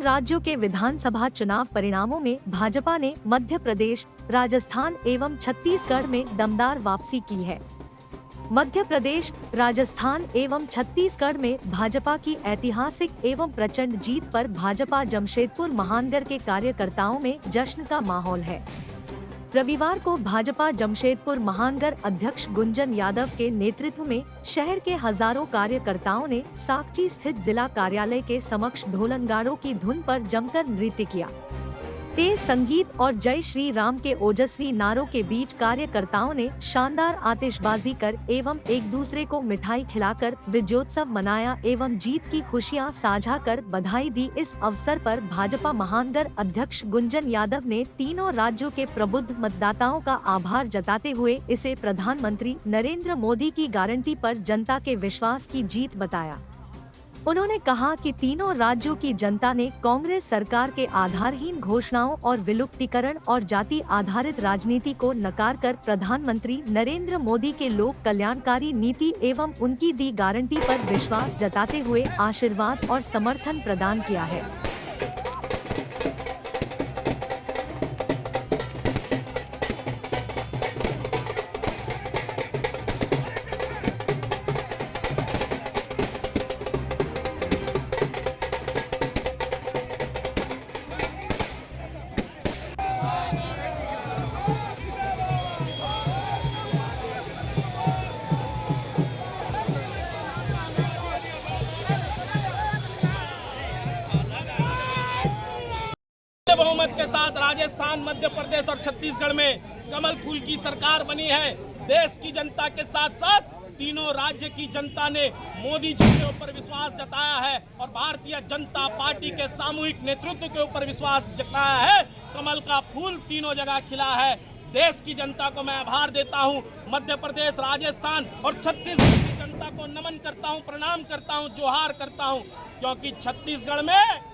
तीन राज्यों के विधानसभा चुनाव परिणामों में भाजपा ने मध्य प्रदेश, राजस्थान एवं छत्तीसगढ़ में दमदार वापसी की है। मध्य प्रदेश, राजस्थान एवं छत्तीसगढ़ में भाजपा की ऐतिहासिक एवं प्रचंड जीत पर भाजपा जमशेदपुर महानगर के कार्यकर्ताओं में जश्न का माहौल है। रविवार को भाजपा जमशेदपुर महानगर अध्यक्ष गुंजन यादव के नेतृत्व में शहर के हजारों कार्यकर्ताओं ने साकची स्थित जिला कार्यालय के समक्ष ढोलनगाड़ों की धुन पर जमकर नृत्य किया। तेज संगीत और जय श्री राम के ओजस्वी नारों के बीच कार्यकर्ताओं ने शानदार आतिशबाजी कर एवं एक दूसरे को मिठाई खिलाकर विजयोत्सव मनाया एवं जीत की खुशियां साझा कर बधाई दी। इस अवसर पर भाजपा महानगर अध्यक्ष गुंजन यादव ने तीनों राज्यों के प्रबुद्ध मतदाताओं का आभार जताते हुए इसे प्रधानमंत्री नरेंद्र मोदी की गारंटी पर जनता के विश्वास की जीत बताया। उन्होंने कहा कि तीनों राज्यों की जनता ने कांग्रेस सरकार के आधारहीन घोषणाओं और विलुप्तीकरण और जाति आधारित राजनीति को नकार कर प्रधानमंत्री नरेंद्र मोदी के लोक कल्याणकारी नीति एवं उनकी दी गारंटी पर विश्वास जताते हुए आशीर्वाद और समर्थन प्रदान किया है। बहुमत के साथ राजस्थान, मध्य प्रदेश और छत्तीसगढ़ में कमल फूल की सरकार बनी है। देश की जनता के साथ साथ तीनों राज्य की जनता ने मोदी जी के ऊपर विश्वास जताया है और भारतीय जनता पार्टी के सामूहिक नेतृत्व के ऊपर विश्वास जताया है। कमल का फूल तीनों जगह खिला है। देश की जनता को मैं आभार देता हूं। मध्य प्रदेश, राजस्थान और छत्तीसगढ़ की जनता को नमन करता हूं, प्रणाम करता हूं, जोहार करता हूं, क्योंकि छत्तीसगढ़ में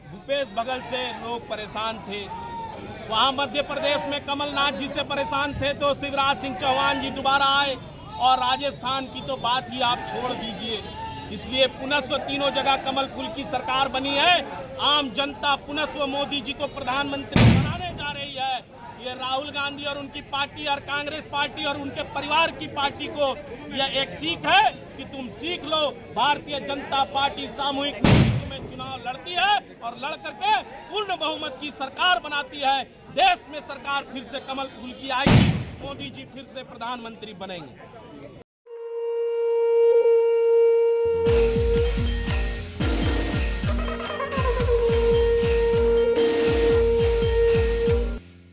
भूपेश बघेल से लोग परेशान थे। वहां मध्य प्रदेश में कमलनाथ जी से परेशान थे तो शिवराज सिंह चौहान जी दोबारा आए और राजस्थान की तो बात ही आप छोड़ दीजिए। इसलिए पुनस्व तीनों जगह कमल फूल की सरकार बनी है। आम जनता पुनस्व मोदी जी को प्रधानमंत्री बनाने जा रही है। ये राहुल गांधी और उनकी पार्टी और कांग्रेस पार्टी और उनके परिवार की पार्टी को यह एक सीख है कि तुम सीख लो। भारतीय जनता पार्टी सामूहिक में चुनाव लड़ती है और लड़ करके पूर्ण बहुमत की सरकार बनाती है। देश में सरकार फिर से कमल फूल की आएगी, मोदी जी फिर से प्रधानमंत्री बनेंगे।